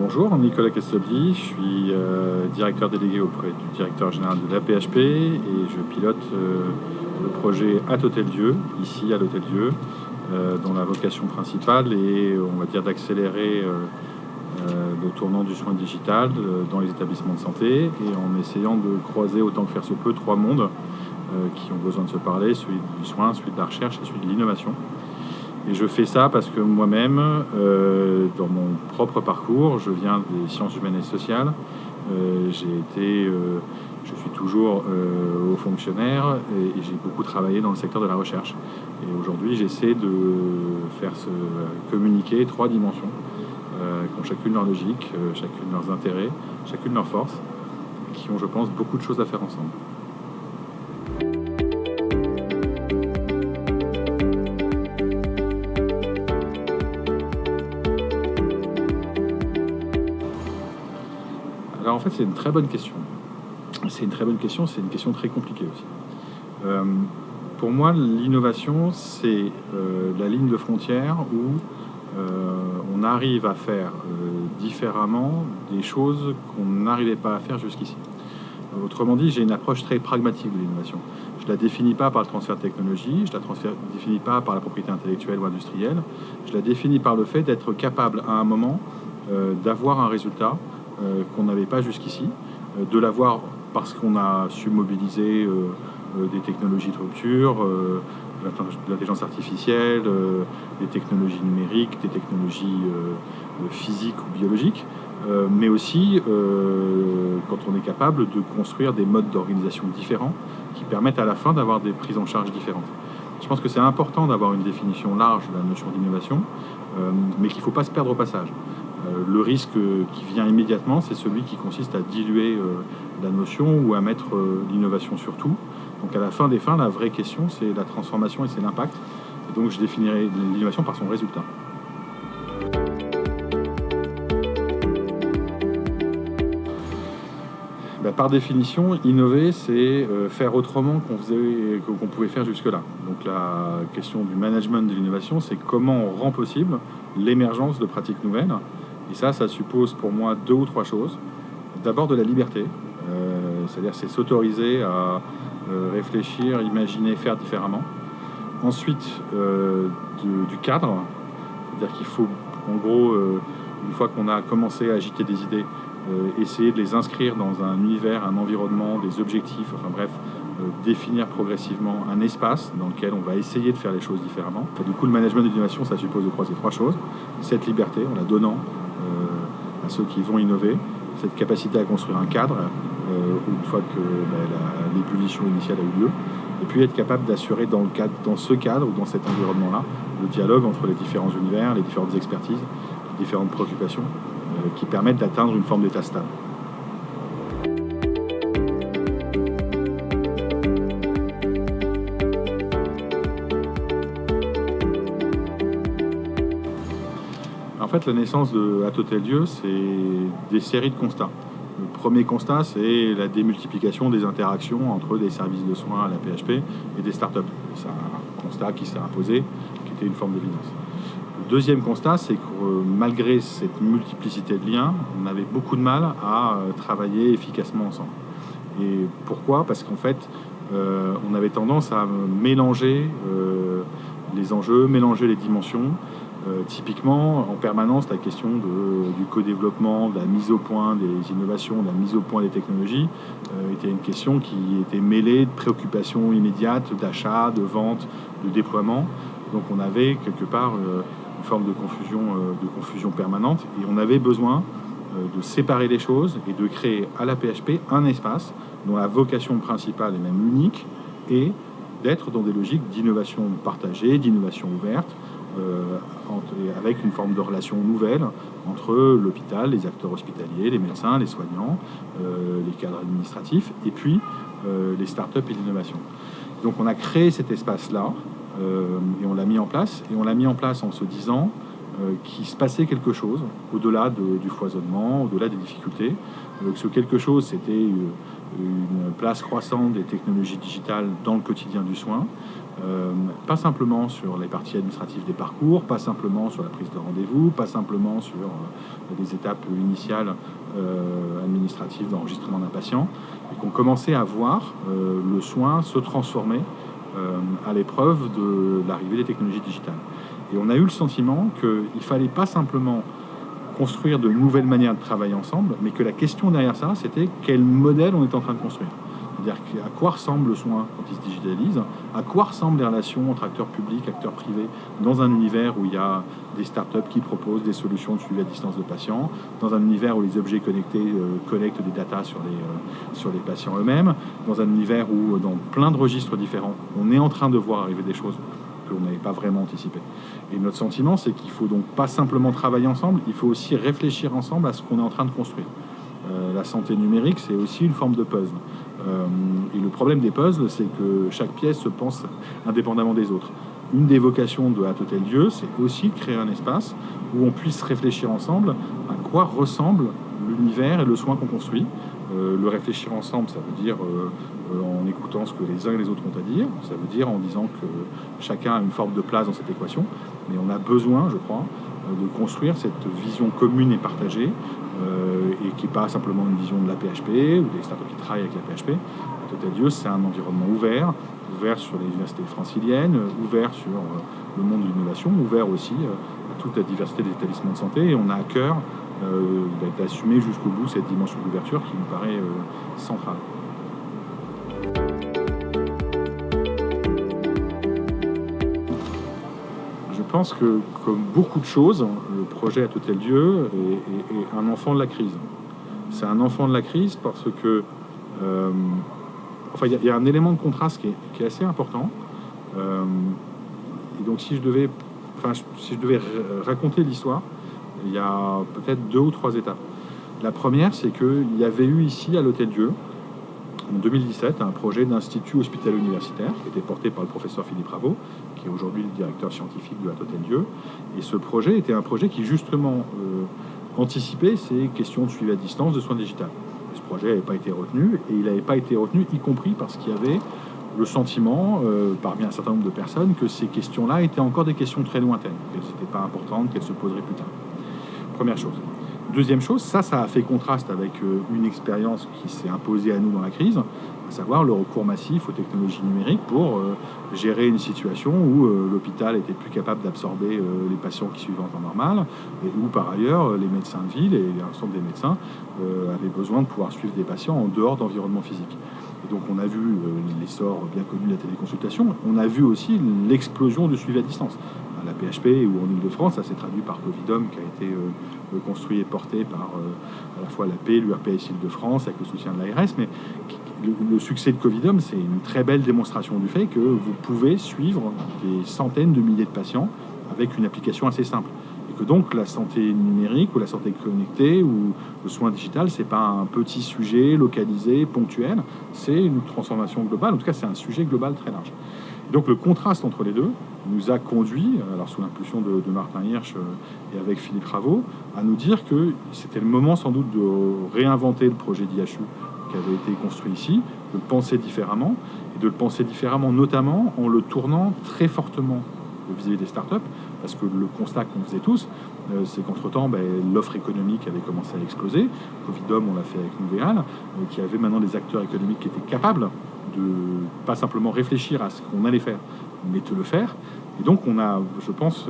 Bonjour, Nicolas Castaldi, je suis directeur délégué auprès du directeur général de l'AP-HP et je pilote le projet Hôtel-Dieu, ici à l'Hôtel-Dieu, dont la vocation principale est, on va dire, d'accélérer le tournant du soin digital dans les établissements de santé et en essayant de croiser autant que faire se peut trois mondes qui ont besoin de se parler, celui du soin, celui de la recherche et celui de l'innovation. Et je fais ça parce que moi-même, dans mon propre parcours, je viens des sciences humaines et sociales. Je suis toujours haut fonctionnaire et j'ai beaucoup travaillé dans le secteur de la recherche. Et aujourd'hui, j'essaie de faire se communiquer trois dimensions qui ont chacune leur logique, chacune leurs intérêts, chacune leurs forces, qui ont, je pense, beaucoup de choses à faire ensemble. Alors en fait, c'est une très bonne question. C'est une question très compliquée aussi. Pour moi, l'innovation, c'est la ligne de frontière où on arrive à faire différemment des choses qu'on n'arrivait pas à faire jusqu'ici. Autrement dit, j'ai une approche très pragmatique de l'innovation. Je ne la définis pas par le transfert de technologie, je ne la définis pas par la propriété intellectuelle ou industrielle, je la définis par le fait d'être capable à un moment d'avoir un résultat qu'on n'avait pas jusqu'ici, de l'avoir parce qu'on a su mobiliser des technologies de rupture, de l'intelligence artificielle, des technologies numériques, des technologies physiques ou biologiques, mais aussi quand on est capable de construire des modes d'organisation différents qui permettent à la fin d'avoir des prises en charge différentes. Je pense que c'est important d'avoir une définition large de la notion d'innovation, mais qu'il ne faut pas se perdre au passage. Le risque qui vient immédiatement, c'est celui qui consiste à diluer la notion ou à mettre l'innovation sur tout. Donc à la fin des fins, la vraie question, c'est la transformation et c'est l'impact. Et donc je définirai l'innovation par son résultat. Par définition, innover, c'est faire autrement qu'on pouvait faire jusque-là. Donc la question du management de l'innovation, c'est comment on rend possible l'émergence de pratiques nouvelles. Et ça suppose pour moi deux ou trois choses. D'abord de la liberté, c'est-à-dire c'est s'autoriser à réfléchir, imaginer, faire différemment. Ensuite, du cadre, c'est-à-dire qu'il faut, en gros, une fois qu'on a commencé à agiter des idées, essayer de les inscrire dans un univers, un environnement, des objectifs, enfin bref, définir progressivement un espace dans lequel on va essayer de faire les choses différemment. Du coup, le management de l'innovation, ça suppose de croiser trois choses. Cette liberté, en la donnant à ceux qui vont innover, cette capacité à construire un cadre, une fois que l'ébullition initiale a eu lieu, et puis être capable d'assurer dans ce cadre ou dans cet environnement-là, le dialogue entre les différents univers, les différentes expertises, les différentes préoccupations, qui permettent d'atteindre une forme d'état stable. En fait, la naissance de Hôtel-Dieu, c'est des séries de constats. Le premier constat, c'est la démultiplication des interactions entre des services de soins à l'AP-HP et des startups. C'est un constat qui s'est imposé, qui était une forme d'évidence. Le deuxième constat, c'est que malgré cette multiplicité de liens, on avait beaucoup de mal à travailler efficacement ensemble. Et pourquoi ? Parce qu'en fait, on avait tendance à mélanger les enjeux, mélanger les dimensions. Typiquement, en permanence, la question du co-développement, de la mise au point des innovations, de la mise au point des technologies était une question qui était mêlée de préoccupations immédiates, d'achat, de vente, de déploiement. Donc on avait quelque part une forme de confusion permanente et on avait besoin de séparer les choses et de créer à l'AP-HP un espace dont la vocation principale et même unique est d'être dans des logiques d'innovation partagée, d'innovation ouverte, avec une forme de relation nouvelle entre l'hôpital, les acteurs hospitaliers, les médecins, les soignants, les cadres administratifs et puis les startups et l'innovation. Donc on a créé cet espace-là et on l'a mis en place. Et on l'a mis en place en se disant qu'il se passait quelque chose au-delà du foisonnement, au-delà des difficultés. Que ce quelque chose, c'était une place croissante des technologies digitales dans le quotidien du soin, pas simplement sur les parties administratives des parcours, pas simplement sur la prise de rendez-vous, pas simplement sur des étapes initiales administratives d'enregistrement d'un patient, et qu'on commençait à voir le soin se transformer à l'épreuve de l'arrivée des technologies digitales. Et on a eu le sentiment qu'il ne fallait pas simplement construire de nouvelles manières de travailler ensemble, mais que la question derrière ça, c'était quel modèle on est en train de construire. C'est-à-dire à quoi ressemble le soin quand il se digitalise, à quoi ressemblent les relations entre acteurs publics, acteurs privés, dans un univers où il y a des startups qui proposent des solutions de suivi à distance de patients, dans un univers où les objets connectés collectent des datas sur les patients eux-mêmes, dans un univers où, dans plein de registres différents, on est en train de voir arriver des choses qu'on n'avait pas vraiment anticipées. Et notre sentiment, c'est qu'il ne faut donc pas simplement travailler ensemble, il faut aussi réfléchir ensemble à ce qu'on est en train de construire. La santé numérique, c'est aussi une forme de puzzle. Et le problème des puzzles, c'est que chaque pièce se pense indépendamment des autres. Une des vocations de Hôtel-Dieu, c'est aussi de créer un espace où on puisse réfléchir ensemble à quoi ressemble l'univers et le soin qu'on construit. Le réfléchir ensemble, ça veut dire en écoutant ce que les uns et les autres ont à dire, ça veut dire en disant que chacun a une forme de place dans cette équation, mais on a besoin, je crois, de construire cette vision commune et partagée, et qui n'est pas simplement une vision de la PHP ou des startups qui travaillent avec la PHP. Hôtel-Dieu, c'est un environnement ouvert sur les universités franciliennes, ouvert sur le monde de l'innovation, ouvert aussi à toute la diversité des établissements de santé, et on a à cœur d'assumer jusqu'au bout cette dimension d'ouverture qui nous paraît centrale. Je pense que, comme beaucoup de choses, le projet à Hôtel-Dieu est un enfant de la crise. C'est un enfant de la crise parce que il y a un élément de contraste qui est assez important. Et donc si je devais raconter l'histoire, il y a peut-être 2 ou 3 étapes. La première, c'est qu'il y avait eu ici à l'Hôtel-Dieu, en 2017, un projet d'institut hospitalier universitaire qui était porté par le professeur Philippe Raveau, qui est aujourd'hui le directeur scientifique de Hôtel-Dieu. Et ce projet était un projet qui justement anticipait ces questions de suivi à distance de soins digitales. Ce projet n'avait pas été retenu, et il n'avait pas été retenu y compris parce qu'il y avait le sentiment, parmi un certain nombre de personnes, que ces questions-là étaient encore des questions très lointaines, qu'elles n'étaient pas importantes, qu'elles se poseraient plus tard. Première chose. Deuxième chose, ça a fait contraste avec une expérience qui s'est imposée à nous dans la crise, à savoir le recours massif aux technologies numériques pour gérer une situation où l'hôpital était plus capable d'absorber les patients qui suivaient en temps normal, et où par ailleurs les médecins de ville et l'ensemble des médecins avaient besoin de pouvoir suivre des patients en dehors d'environnement physique. Et donc on a vu l'essor bien connu de la téléconsultation, on a vu aussi l'explosion du suivi à distance. À la PHP ou en Ile-de-France, ça s'est traduit par Covidom, qui a été construit et porté par à la fois l'AP, l'URPS Île-de-France, avec le soutien de l'ARS, mais le succès de Covidom, c'est une très belle démonstration du fait que vous pouvez suivre des centaines de milliers de patients avec une application assez simple. Et que donc la santé numérique ou la santé connectée ou le soin digital, c'est pas un petit sujet localisé, ponctuel, c'est une transformation globale. En tout cas, c'est un sujet global très large. Et donc le contraste entre les deux nous a conduit, alors sous l'impulsion de Martin Hirsch et avec Philippe Raveau, à nous dire que c'était le moment sans doute de réinventer le projet d'IHU qui avait été construit ici, de le penser différemment, et de le penser différemment notamment en le tournant très fortement vis-à-vis des startups, parce que le constat qu'on faisait tous, c'est qu'entre-temps, l'offre économique avait commencé à exploser. Covidom, on l'a fait avec Nouvéal, qui avait maintenant des acteurs économiques qui étaient capables de pas simplement réfléchir à ce qu'on allait faire, mais de le faire. Et donc on a, je pense,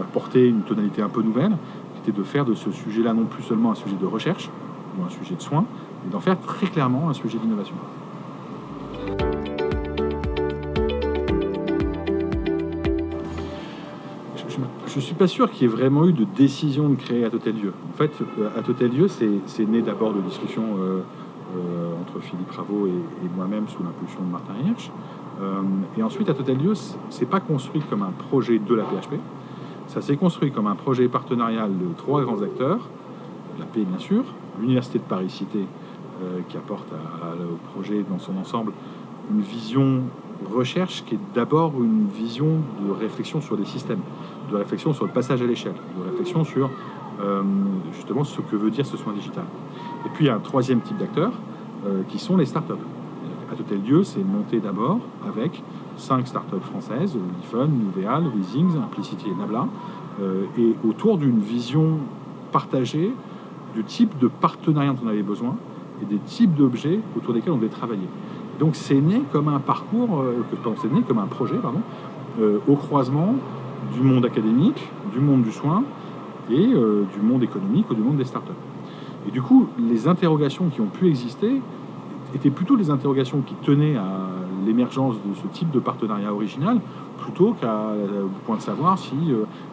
apporté une tonalité un peu nouvelle, qui était de faire de ce sujet-là non plus seulement un sujet de recherche, ou un sujet de soins, mais d'en faire très clairement un sujet d'innovation. Je ne suis pas sûr qu'il y ait vraiment eu de décision de créer Hôtel-Dieu. En fait, Hôtel-Dieu, c'est né d'abord de discussions entre Philippe Raveau et moi-même sous l'impulsion de Martin Hirsch. Et ensuite, Hôtel-Dieu, c'est pas construit comme un projet de la PHP. Ça s'est construit comme un projet partenarial de 3 grands acteurs, la P bien sûr, l'Université de Paris-Cité, qui apporte au projet dans son ensemble une vision recherche qui est d'abord une vision de réflexion sur les systèmes, de réflexion sur le passage à l'échelle, de réflexion sur justement ce que veut dire ce soin digital. Et puis il y a un troisième type d'acteurs qui sont les startups. Athotel-Dieu s'est monté d'abord avec 5 startups françaises, Lifun, Nuvéal, Weezings, Implicity et Nabla, et autour d'une vision partagée du type de partenariat dont on avait besoin et des types d'objets autour desquels on devait travailler. Donc c'est né comme un parcours, c'est né comme un projet, au croisement du monde académique, du monde du soin et du monde économique ou du monde des startups. Et du coup, les interrogations qui ont pu exister étaient plutôt des interrogations qui tenaient à l'émergence de ce type de partenariat original, plutôt au point de savoir si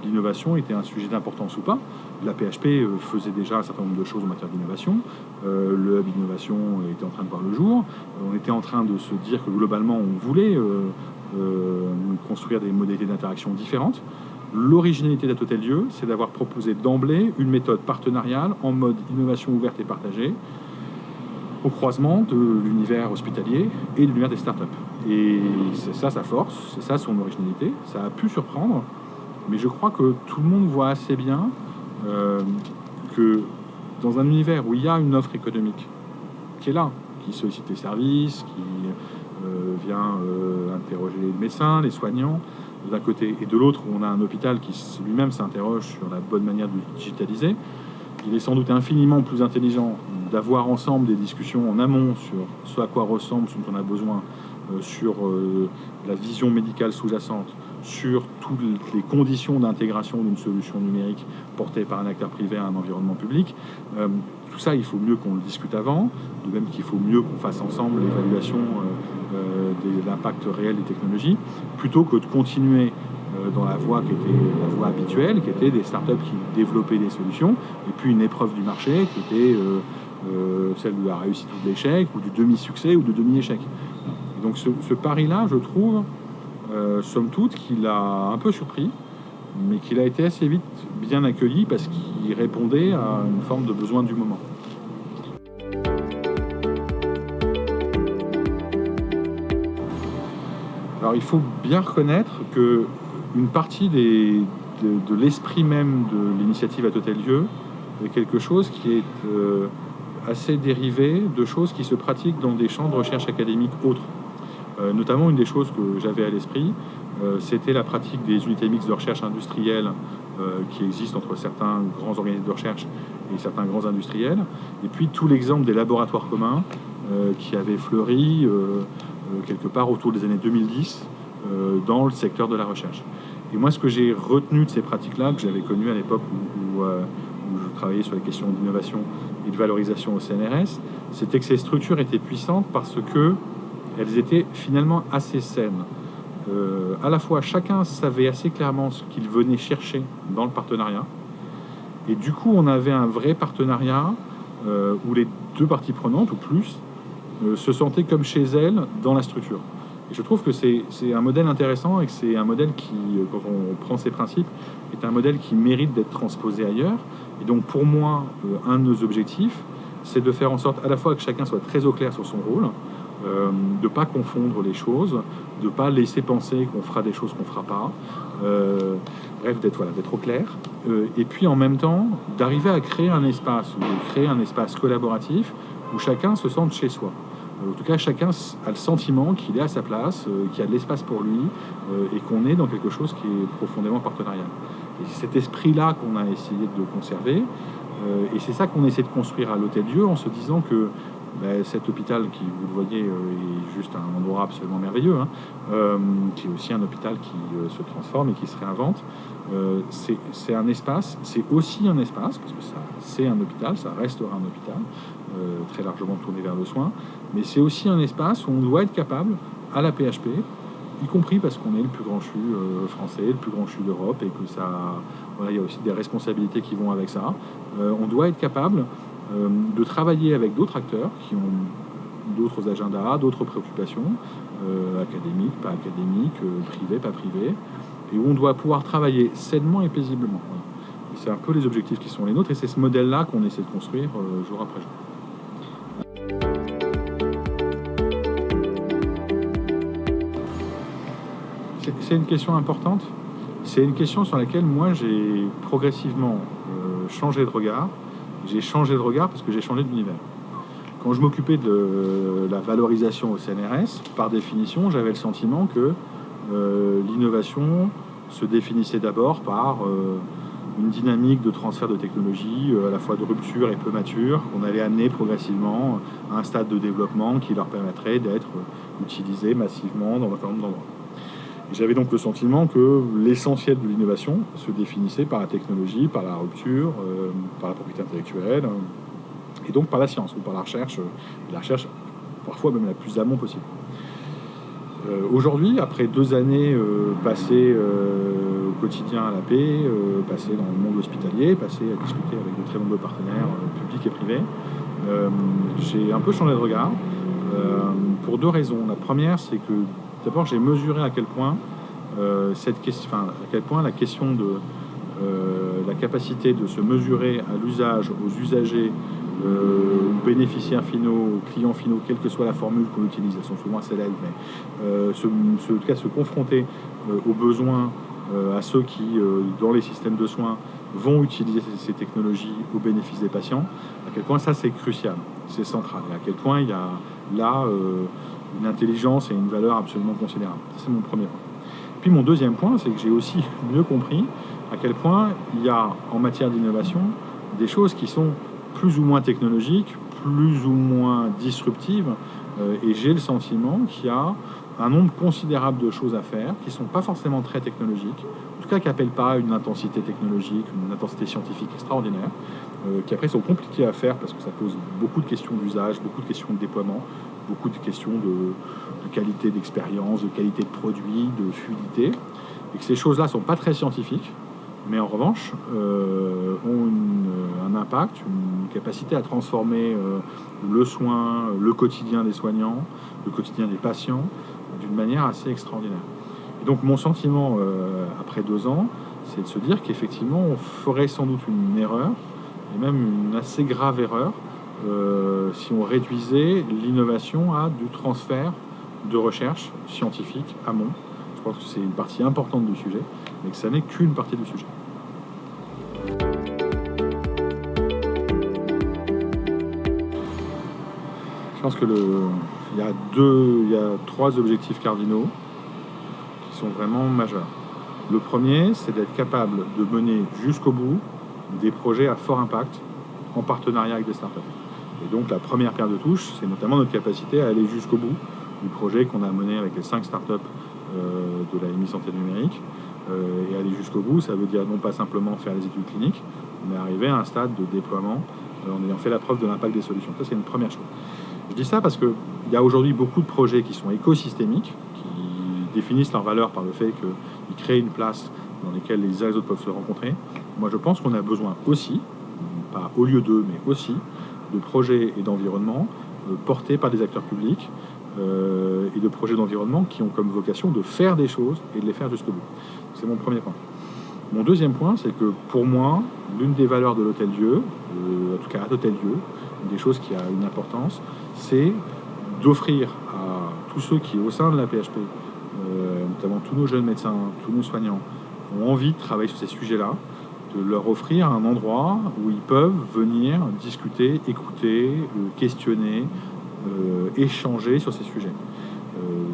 l'innovation était un sujet d'importance ou pas. La PHP faisait déjà un certain nombre de choses en matière d'innovation. Le hub innovation était en train de voir le jour. On était en train de se dire que globalement, on voulait construire des modalités d'interaction différentes. L'originalité d'Athotel-Dieu, c'est d'avoir proposé d'emblée une méthode partenariale en mode innovation ouverte et partagée, au croisement de l'univers hospitalier et de l'univers des startups. Et c'est ça sa force, c'est ça son originalité. Ça a pu surprendre, mais je crois que tout le monde voit assez bien que dans un univers où il y a une offre économique qui est là, qui sollicite les services, qui vient interroger les médecins, les soignants, d'un côté, et de l'autre, où on a un hôpital qui lui-même s'interroge sur la bonne manière de digitaliser, il est sans doute infiniment plus intelligent d'avoir ensemble des discussions en amont sur ce à quoi ressemble ce dont on a besoin, sur la vision médicale sous-jacente, sur toutes les conditions d'intégration d'une solution numérique portée par un acteur privé à un environnement public. Tout ça, il faut mieux qu'on le discute avant, de même qu'il faut mieux qu'on fasse ensemble l'évaluation de l'impact réel des technologies, plutôt que de continuer dans la voie qui était la voie habituelle, qui était des startups qui développaient des solutions, et puis une épreuve du marché qui était celle de la réussite ou de l'échec, ou du demi-succès ou du demi-échec. Et donc ce pari-là, je trouve, somme toute, qu'il a un peu surpris, mais qu'il a été assez vite bien accueilli parce qu'il répondait à une forme de besoin du moment. Alors il faut bien reconnaître qu'une partie de l'esprit même de l'initiative Athotel-Dieu est quelque chose qui est assez dérivé de choses qui se pratiquent dans des champs de recherche académiques autres. Notamment, une des choses que j'avais à l'esprit, c'était la pratique des unités mixtes de recherche industrielle qui existent entre certains grands organismes de recherche et certains grands industriels, et puis tout l'exemple des laboratoires communs qui avaient fleuri quelque part autour des années 2010 dans le secteur de la recherche. Et moi, ce que j'ai retenu de ces pratiques-là, que j'avais connues à l'époque où je travaillais sur les questions d'innovation et de valorisation au CNRS, c'était que ces structures étaient puissantes parce que elles étaient finalement assez saines. À la fois, chacun savait assez clairement ce qu'il venait chercher dans le partenariat, et du coup, on avait un vrai partenariat où les deux parties prenantes, ou plus, se sentaient comme chez elles dans la structure. Et je trouve que c'est un modèle intéressant et que c'est un modèle qui, quand on prend ses principes, est un modèle qui mérite d'être transposé ailleurs. Et donc, pour moi, un de nos objectifs, c'est de faire en sorte à la fois que chacun soit très au clair sur son rôle, de ne pas confondre les choses, de ne pas laisser penser qu'on fera des choses qu'on ne fera pas, bref, d'être au clair, et puis en même temps d'arriver à créer un espace, ou de créer un espace collaboratif où chacun se sente chez soi. En tout cas, chacun a le sentiment qu'il est à sa place, qu'il y a de l'espace pour lui, et qu'on est dans quelque chose qui est profondément partenarial. Et c'est cet esprit-là qu'on a essayé de conserver, et c'est ça qu'on essaie de construire à l'Hôtel-Dieu, en se disant que cet hôpital qui, vous le voyez, est juste un endroit absolument merveilleux, qui est aussi un hôpital qui se transforme et qui se réinvente. C'est un espace, c'est aussi un espace, parce que c'est un hôpital, ça restera un hôpital, très largement tourné vers le soin, mais c'est aussi un espace où on doit être capable, à la PHP, y compris parce qu'on est le plus grand CHU français, le plus grand CHU d'Europe, et que il y a aussi des responsabilités qui vont avec ça. On doit être capable de travailler avec d'autres acteurs qui ont d'autres agendas, d'autres préoccupations, académiques, pas académiques, privées, pas privées, et où on doit pouvoir travailler sainement et paisiblement. Et c'est un peu les objectifs qui sont les nôtres, et c'est ce modèle-là qu'on essaie de construire jour après jour. C'est une question importante. C'est une question sur laquelle moi j'ai progressivement changé de regard. J'ai changé de regard parce que j'ai changé d'univers. Quand je m'occupais de la valorisation au CNRS, par définition, j'avais le sentiment que l'innovation se définissait d'abord par une dynamique de transfert de technologie, à la fois de rupture et peu mature, qu'on allait amener progressivement à un stade de développement qui leur permettrait d'être utilisés massivement dans un certain nombre d'endroits. J'avais donc le sentiment que l'essentiel de l'innovation se définissait par la technologie, par la rupture, par la propriété intellectuelle, et donc par la science ou par la recherche parfois même la plus amont possible. Aujourd'hui, après 2 années passées au quotidien à la paix, passées dans le monde hospitalier, passées à discuter avec de très nombreux partenaires publics et privés, j'ai un peu changé de regard pour 2 raisons. La première, c'est que d'abord j'ai mesuré à quel point la question de la capacité de se mesurer à l'usage, aux usagers, aux bénéficiaires finaux, aux clients finaux, quelle que soit la formule qu'on utilise, elles sont souvent assez laides, mais en tout cas se confronter aux besoins, à ceux qui, dans les systèmes de soins, vont utiliser ces technologies au bénéfice des patients, à quel point ça c'est crucial, c'est central, et à quel point il y a là une intelligence et une valeur absolument considérable. C'est mon premier point. Puis mon deuxième point, c'est que j'ai aussi mieux compris à quel point il y a en matière d'innovation des choses qui sont plus ou moins technologiques, plus ou moins disruptives, et j'ai le sentiment qu'il y a un nombre considérable de choses à faire qui ne sont pas forcément très technologiques, en tout cas qui n'appellent pas une intensité technologique, une intensité scientifique extraordinaire, qui après sont compliquées à faire parce que ça pose beaucoup de questions d'usage, beaucoup de questions de déploiement, beaucoup de questions de qualité d'expérience, de qualité de produit, de fluidité, et que ces choses-là ne sont pas très scientifiques, mais en revanche ont un impact, une capacité à transformer le soin, le quotidien des soignants, le quotidien des patients, d'une manière assez extraordinaire. Et donc mon sentiment, après 2 ans, c'est de se dire qu'effectivement on ferait sans doute une erreur, et même une assez grave erreur, si on réduisait l'innovation à du transfert de recherche scientifique amont. Je pense que c'est une partie importante du sujet, mais que ça n'est qu'une partie du sujet. Je pense que il y a 3 objectifs cardinaux qui sont vraiment majeurs. Le premier, c'est d'être capable de mener jusqu'au bout des projets à fort impact en partenariat avec des startups. Et donc la première pierre de touche, c'est notamment notre capacité à aller jusqu'au bout du projet qu'on a mené avec les 5 startups de la MI Santé Numérique. Et aller jusqu'au bout, ça veut dire non pas simplement faire les études cliniques, mais arriver à un stade de déploiement en ayant fait la preuve de l'impact des solutions. Ça, c'est une première chose. Je dis ça parce qu'il y a aujourd'hui beaucoup de projets qui sont écosystémiques, qui définissent leur valeur par le fait qu'ils créent une place dans laquelle les uns et les autres peuvent se rencontrer. Moi, je pense qu'on a besoin aussi, pas au lieu d'eux, mais aussi, de projets et d'environnements portés par des acteurs publics et de projets d'environnement qui ont comme vocation de faire des choses et de les faire jusqu'au bout. C'est mon premier point. Mon deuxième point, c'est que pour moi, l'une des valeurs de l'Hôtel-Dieu, en tout cas à l'Hôtel-Dieu, une des choses qui a une importance, c'est d'offrir à tous ceux qui, au sein de la PHP, notamment tous nos jeunes médecins, tous nos soignants, ont envie de travailler sur ces sujets-là, de leur offrir un endroit où ils peuvent venir discuter, écouter, questionner, échanger sur ces sujets.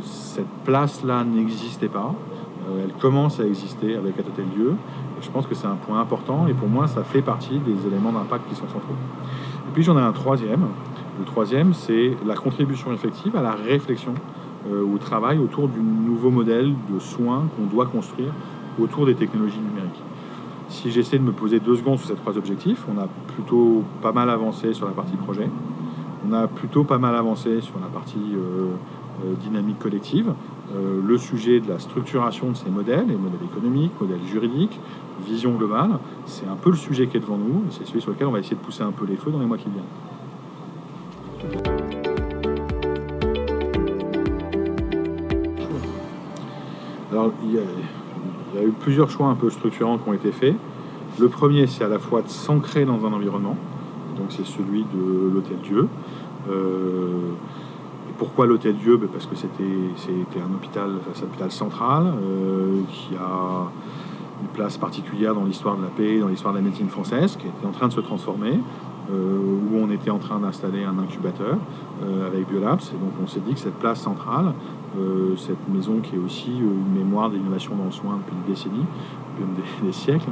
Cette place-là n'existait pas. Elle commence à exister avec Hôtel-Dieu. Et je pense que c'est un point important. Et pour moi, ça fait partie des éléments d'impact qui sont centraux. Et puis j'en ai un troisième. Le troisième, c'est la contribution effective à la réflexion, au travail autour du nouveau modèle de soins qu'on doit construire autour des technologies numériques. Si j'essaie de me poser 2 secondes sur ces 3 objectifs, on a plutôt pas mal avancé sur la partie projet. On a plutôt pas mal avancé sur la partie dynamique collective. Le sujet de la structuration de ces modèles, les modèles économiques, modèles juridiques, vision globale, c'est un peu le sujet qui est devant nous. C'est celui sur lequel on va essayer de pousser un peu les feux dans les mois qui viennent. Alors, il y a eu plusieurs choix un peu structurants qui ont été faits. Le premier, c'est à la fois de s'ancrer dans un environnement, donc c'est celui de l'Hôtel-Dieu. Pourquoi l'Hôtel-Dieu ? Parce que c'était un hôpital central qui a une place particulière dans l'histoire de la paix, dans l'histoire de la médecine française, qui était en train de se transformer. où on était en train d'installer un incubateur avec Biolabs. Et donc on s'est dit que cette place centrale, cette maison qui est aussi une mémoire d'innovation dans le soin depuis des décennies, même des siècles,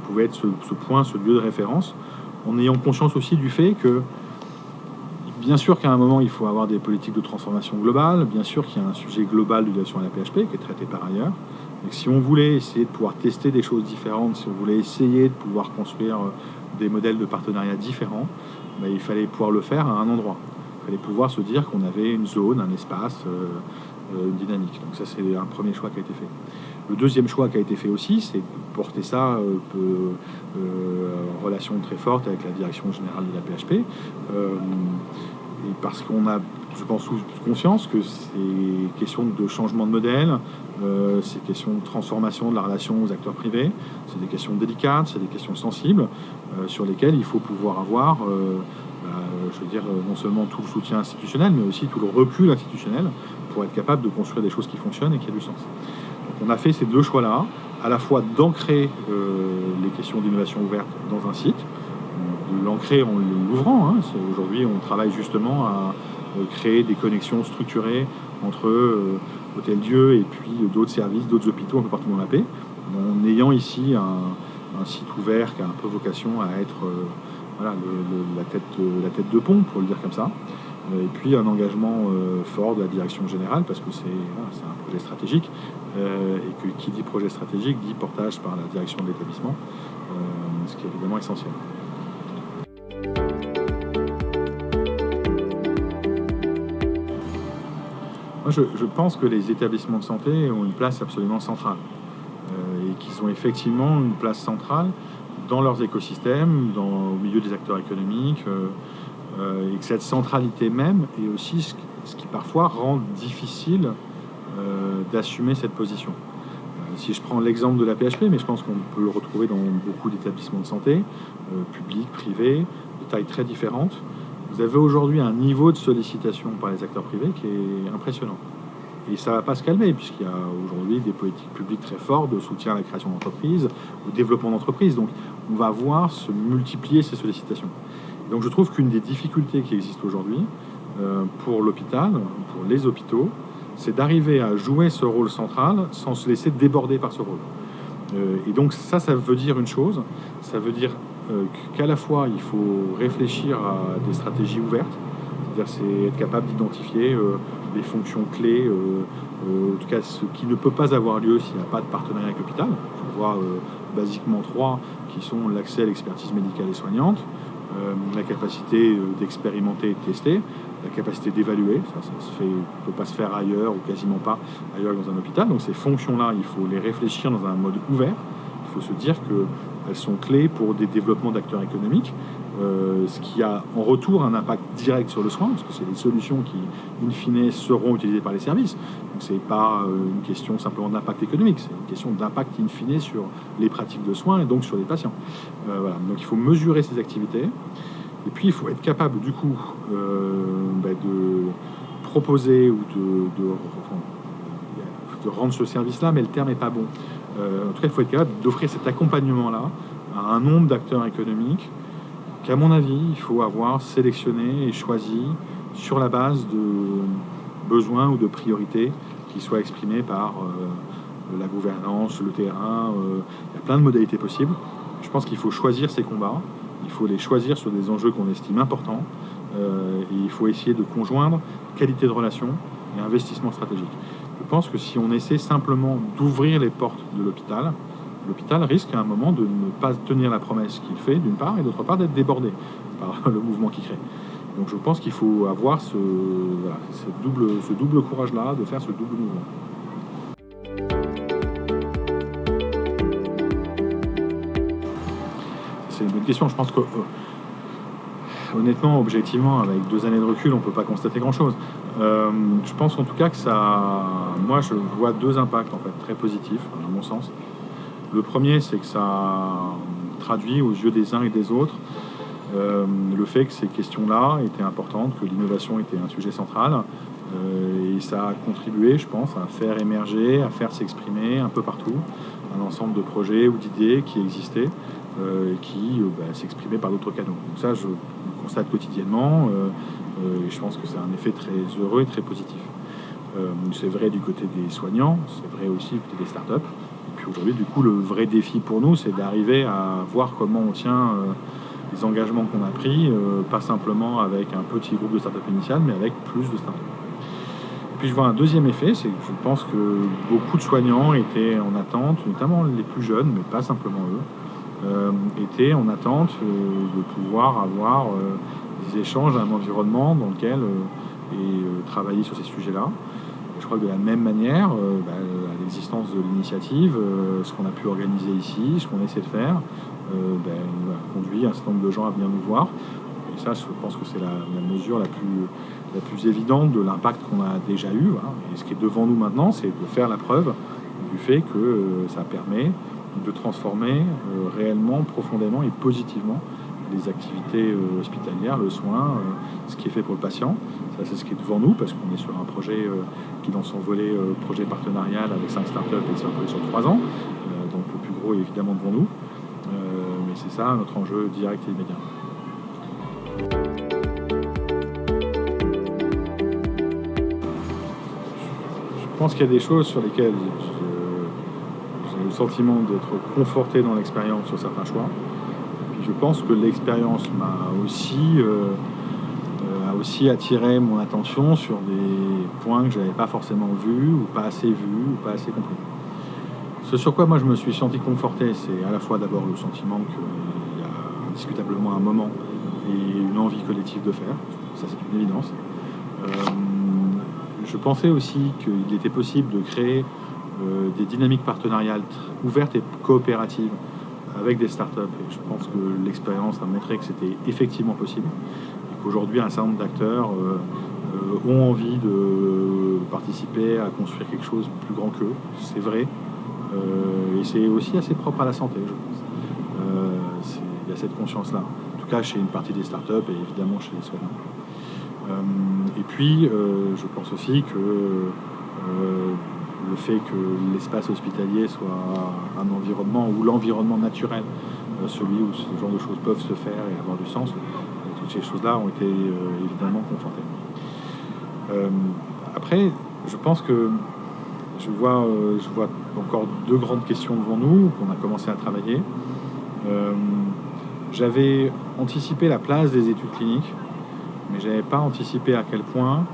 pouvait être ce point, ce lieu de référence, en ayant conscience aussi du fait que, bien sûr qu'à un moment, il faut avoir des politiques de transformation globale, bien sûr qu'il y a un sujet global d'innovation à la PHP qui est traité par ailleurs, mais que si on voulait essayer de pouvoir tester des choses différentes, si on voulait essayer de pouvoir construire des modèles de partenariat différents, ben, il fallait pouvoir le faire à un endroit. Il fallait pouvoir se dire qu'on avait une zone, un espace dynamique. Donc ça, c'est un premier choix qui a été fait. Le deuxième choix qui a été fait aussi, c'est de porter ça en relation très forte avec la direction générale de la PHP. Et parce qu'on a, je pense, tous conscience que c'est question de changement de modèle, c'est question de transformation de la relation aux acteurs privés, c'est des questions délicates, c'est des questions sensibles, sur lesquelles il faut pouvoir avoir, je veux dire, non seulement tout le soutien institutionnel, mais aussi tout le recul institutionnel pour être capable de construire des choses qui fonctionnent et qui aient du sens. Donc on a fait ces deux choix-là, à la fois d'ancrer les questions d'innovation ouverte dans un site, de l'ancrer en l'ouvrant. Aujourd'hui, on travaille justement à créer des connexions structurées entre Hôtel Dieu et puis d'autres services, d'autres hôpitaux un peu partout dans la paix, en ayant ici un site ouvert qui a un peu vocation à être la tête de pont, pour le dire comme ça. Et puis un engagement fort de la direction générale, parce que c'est un projet stratégique, et que qui dit projet stratégique dit portage par la direction de l'établissement, ce qui est évidemment essentiel. Moi, je pense que les établissements de santé ont une place absolument centrale, et qu'ils ont effectivement une place centrale dans leurs écosystèmes, au milieu des acteurs économiques, et que cette centralité même est aussi ce qui parfois rend difficile d'assumer cette position. Si je prends l'exemple de la PHP, mais je pense qu'on peut le retrouver dans beaucoup d'établissements de santé, publics, privés, de tailles très différentes, vous avez aujourd'hui un niveau de sollicitation par les acteurs privés qui est impressionnant. Et ça ne va pas se calmer, puisqu'il y a aujourd'hui des politiques publiques très fortes de soutien à la création d'entreprises, au développement d'entreprises. Donc on va voir se multiplier ces sollicitations. Et donc je trouve qu'une des difficultés qui existent aujourd'hui pour l'hôpital, pour les hôpitaux, c'est d'arriver à jouer ce rôle central sans se laisser déborder par ce rôle. Et donc ça veut dire une chose, ça veut dire qu'à la fois il faut réfléchir à des stratégies ouvertes, c'est-à-dire c'est être capable d'identifier les fonctions clés, en tout cas ce qui ne peut pas avoir lieu s'il n'y a pas de partenariat avec l'hôpital. Je vois basiquement 3 qui sont l'accès à l'expertise médicale et soignante, la capacité d'expérimenter et de tester, la capacité d'évaluer, ça ne peut pas se faire ailleurs ou quasiment pas ailleurs que dans un hôpital. Donc ces fonctions-là, il faut les réfléchir dans un mode ouvert. Il faut se dire qu'elles sont clés pour des développements d'acteurs économiques, ce qui a en retour un impact direct sur le soin, parce que c'est des solutions qui, in fine, seront utilisées par les services. Donc c'est pas une question simplement d'impact économique, c'est une question d'impact in fine sur les pratiques de soins et donc sur les patients. Voilà. Donc il faut mesurer ces activités. Et puis, il faut être capable, du coup, de proposer ou de rendre ce service-là, mais le terme n'est pas bon. En tout cas, il faut être capable d'offrir cet accompagnement-là à un nombre d'acteurs économiques qu'à mon avis, il faut avoir sélectionné et choisi sur la base de besoins ou de priorités qui soient exprimés par la gouvernance, le terrain. Il y a plein de modalités possibles. Je pense qu'il faut choisir ces combats. Il faut les choisir sur des enjeux qu'on estime importants, et il faut essayer de conjoindre qualité de relation et investissement stratégique. Je pense que si on essaie simplement d'ouvrir les portes de l'hôpital, l'hôpital risque à un moment de ne pas tenir la promesse qu'il fait, d'une part, et d'autre part d'être débordé par le mouvement qu'il crée. Donc je pense qu'il faut avoir ce double courage-là, de faire ce double mouvement. C'est une bonne question. Je pense que, honnêtement, objectivement, avec 2 années de recul, on ne peut pas constater grand-chose. Je pense en tout cas que moi, je vois 2 impacts en fait très positifs, à mon sens. Le premier, c'est que ça traduit aux yeux des uns et des autres le fait que ces questions-là étaient importantes, que l'innovation était un sujet central, et Et ça a contribué, je pense, à faire émerger, à faire s'exprimer un peu partout un ensemble de projets ou d'idées qui existaient et qui s'exprimaient par d'autres canaux. Donc ça, je le constate quotidiennement et je pense que c'est un effet très heureux et très positif. C'est vrai du côté des soignants, c'est vrai aussi du côté des startups. Et puis aujourd'hui, du coup, le vrai défi pour nous, c'est d'arriver à voir comment on tient les engagements qu'on a pris, pas simplement avec un petit groupe de startups initial, mais avec plus de startups. Et puis je vois un deuxième effet, c'est que je pense que beaucoup de soignants étaient en attente, notamment les plus jeunes, mais pas simplement eux, étaient en attente de pouvoir avoir des échanges à un environnement dans lequel travailler sur ces sujets-là. Et je crois que de la même manière, à l'existence de l'initiative, ce qu'on a pu organiser ici, ce qu'on essaie de faire, conduit un certain nombre de gens à venir nous voir. Et ça, je pense que c'est la mesure la plus évidente de l'impact qu'on a déjà eu. Hein. Et ce qui est devant nous maintenant, c'est de faire la preuve du fait que ça permet de transformer réellement, profondément et positivement les activités hospitalières, le soin, ce qui est fait pour le patient. Ça, c'est ce qui est devant nous, parce qu'on est sur un projet qui, dans son volet projet partenarial avec 5 startups, et sur un projet sur 3 ans. Donc le plus gros est évidemment devant nous. Mais c'est ça notre enjeu direct et immédiat. Je pense qu'il y a des choses sur lesquelles j'ai le sentiment d'être conforté dans l'expérience sur certains choix. Et puis je pense que l'expérience m'a aussi attiré mon attention sur des points que je n'avais pas forcément vus, ou pas assez compris. Ce sur quoi moi je me suis senti conforté, c'est à la fois d'abord le sentiment qu'il y a indiscutablement un moment et une envie collective de faire. Ça, c'est une évidence. Je pensais aussi qu'il était possible de créer des dynamiques partenariales ouvertes et coopératives avec des startups. Et je pense que l'expérience a montré que c'était effectivement possible. Et qu'aujourd'hui, un certain nombre d'acteurs ont envie de participer à construire quelque chose de plus grand qu'eux. C'est vrai. Et c'est aussi assez propre à la santé, je pense. Il y a cette conscience-là. En tout cas, chez une partie des startups et évidemment chez les soignants. Et puis, je pense aussi que le fait que l'espace hospitalier soit un environnement ou l'environnement naturel, celui où ce genre de choses peuvent se faire et avoir du sens, toutes ces choses-là ont été évidemment confortées. Après, je pense que je vois encore 2 grandes questions devant nous qu'on a commencé à travailler. J'avais anticipé la place des études cliniques, mais je n'avais pas anticipé à quel point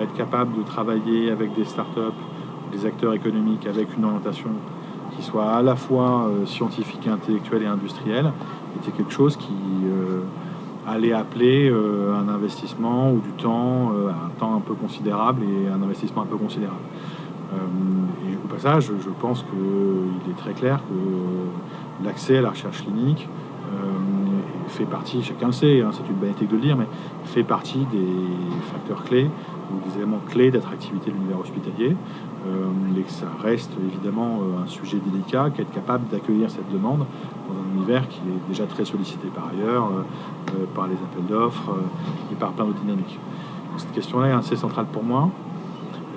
être capable de travailler avec des startups, des acteurs économiques avec une orientation qui soit à la fois scientifique, intellectuelle et industrielle était quelque chose qui allait appeler un investissement ou du temps, un temps un peu considérable et un investissement un peu considérable. Et au passage, je pense qu'il est très clair que l'accès à la recherche clinique fait partie, chacun le sait, hein, c'est une banalité de le dire, mais fait partie des facteurs clés ou des éléments clés d'attractivité de l'univers hospitalier, et que ça reste évidemment un sujet délicat, qu'être capable d'accueillir cette demande dans un univers qui est déjà très sollicité par ailleurs, par les appels d'offres et par plein d'autres dynamiques. Donc, cette question-là est assez centrale pour moi.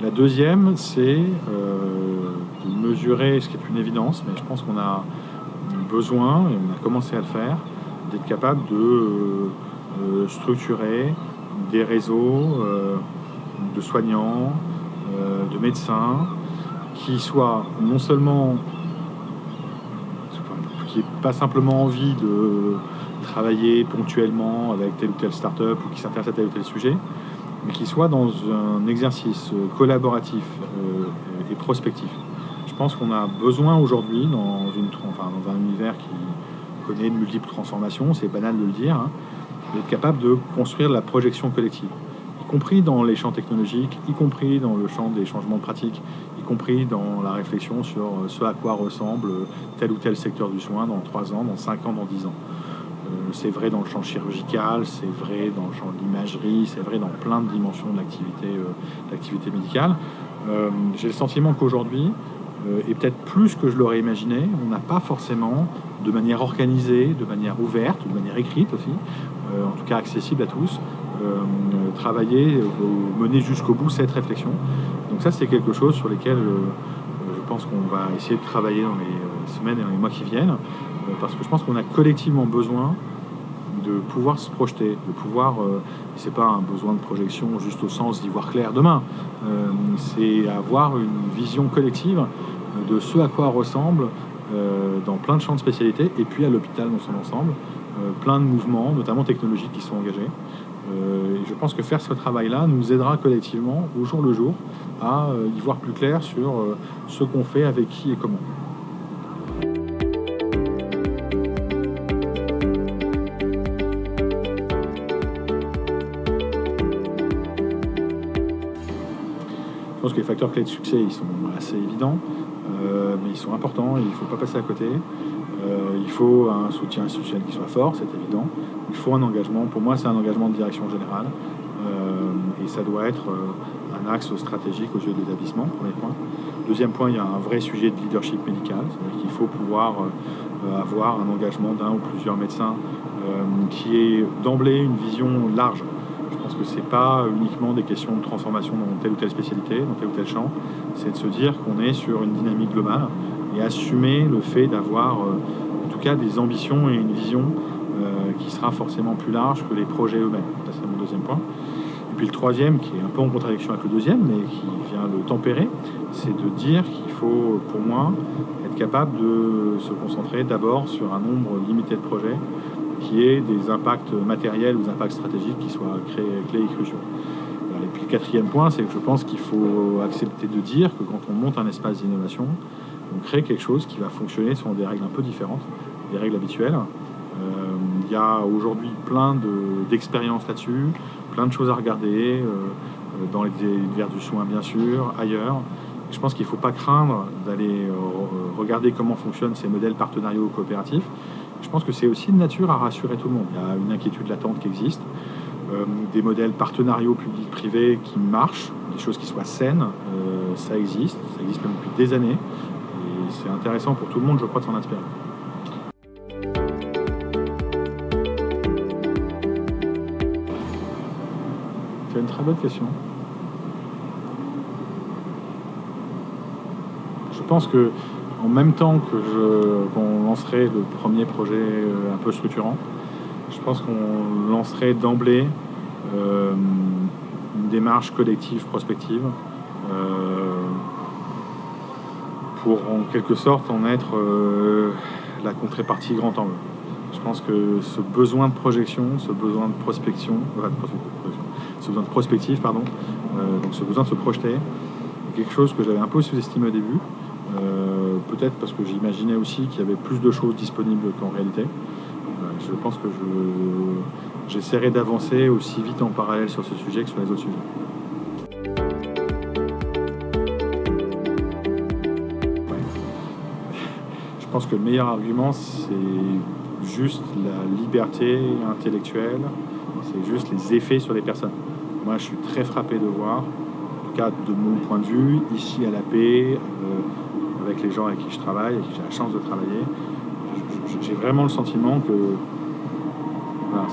La deuxième, c'est de mesurer, ce qui est une évidence, mais je pense qu'on a besoin, et on a commencé à le faire, d'être capable de structurer des réseaux de soignants, de médecins, qui soient non seulement, qui n'aient pas simplement envie de travailler ponctuellement avec telle ou telle start-up ou qui s'intéressent à tel ou tel sujet, mais qui soient dans un exercice collaboratif et prospectif. Je pense qu'on a besoin aujourd'hui, dans un univers qui connaît de multiples transformations, c'est banal de le dire, hein, d'être capable de construire de la projection collective, y compris dans les champs technologiques, y compris dans le champ des changements de pratiques, y compris dans la réflexion sur ce à quoi ressemble tel ou tel secteur du soin dans 3 ans, dans 5 ans, dans 10 ans. C'est vrai dans le champ chirurgical, c'est vrai dans le champ de l'imagerie, c'est vrai dans plein de dimensions de l'activité médicale. J'ai le sentiment qu'aujourd'hui, et peut-être plus que je l'aurais imaginé, on n'a pas forcément, de manière organisée, de manière ouverte, de manière écrite aussi, en tout cas accessible à tous, travailler, mener jusqu'au bout cette réflexion. Donc ça, c'est quelque chose sur lesquels je pense qu'on va essayer de travailler dans les semaines et dans les mois qui viennent, parce que je pense qu'on a collectivement besoin de pouvoir se projeter, de pouvoir, c'est pas un besoin de projection juste au sens d'y voir clair demain, c'est avoir une vision collective de ce à quoi ressemble dans plein de champs de spécialité, et puis à l'hôpital dans son ensemble, plein de mouvements, notamment technologiques, qui sont engagés. Et je pense que faire ce travail-là nous aidera collectivement, au jour le jour, à y voir plus clair sur ce qu'on fait, avec qui et comment. Je pense que les facteurs clés de succès, ils sont assez évidents, mais ils sont importants et il ne faut pas passer à côté. Il faut un soutien institutionnel qui soit fort, c'est évident. Il faut un engagement. Pour moi, c'est un engagement de direction générale. Et ça doit être un axe stratégique aux yeux de l'établissement, premier point. Deuxième point, il y a un vrai sujet de leadership médical. C'est-à-dire qu'il faut pouvoir avoir un engagement d'un ou plusieurs médecins qui ait d'emblée une vision large. Je pense que ce n'est pas uniquement des questions de transformation dans telle ou telle spécialité, dans tel ou tel champ. C'est de se dire qu'on est sur une dynamique globale et assumer le fait d'avoir en tout cas des ambitions et une vision qui sera forcément plus large que les projets eux-mêmes. Ça, c'est mon deuxième point. Et puis le troisième, qui est un peu en contradiction avec le deuxième, mais qui vient le tempérer, c'est de dire qu'il faut, pour moi, être capable de se concentrer d'abord sur un nombre limité de projets qui aient des impacts matériels ou des impacts stratégiques qui soient clés et cruciaux. Et puis le quatrième point, c'est que je pense qu'il faut accepter de dire que quand on monte un espace d'innovation, on crée quelque chose qui va fonctionner selon des règles un peu différentes, des règles habituelles. Il y a aujourd'hui plein d'expériences là-dessus, plein de choses à regarder, dans les univers du soin bien sûr, ailleurs. Et je pense qu'il ne faut pas craindre d'aller regarder comment fonctionnent ces modèles partenariaux coopératifs. Je pense que c'est aussi de nature à rassurer tout le monde. Il y a une inquiétude latente qui existe, des modèles partenariaux publics-privés qui marchent, des choses qui soient saines, ça existe même depuis des années. Et c'est intéressant pour tout le monde, je crois, de s'en inspirer. C'est une très bonne question. Je pense que en même temps qu'on lancerait le premier projet un peu structurant, je pense qu'on lancerait d'emblée une démarche collective, prospective, pour en quelque sorte en être la contrepartie grand angle. Je pense que ce besoin de projection, ce besoin de prospection, ce besoin de prospective, pardon, donc ce besoin de se projeter, est quelque chose que j'avais un peu sous-estimé au début. Peut-être parce que j'imaginais aussi qu'il y avait plus de choses disponibles qu'en réalité. Je pense que j'essaierai d'avancer aussi vite en parallèle sur ce sujet que sur les autres sujets. Ouais. Je pense que le meilleur argument, c'est juste la liberté intellectuelle, c'est juste les effets sur les personnes. Moi, je suis très frappé de voir, en tout cas de mon point de vue, ici à l'AP, avec les gens avec qui je travaille, avec qui j'ai la chance de travailler, j'ai vraiment le sentiment que voilà,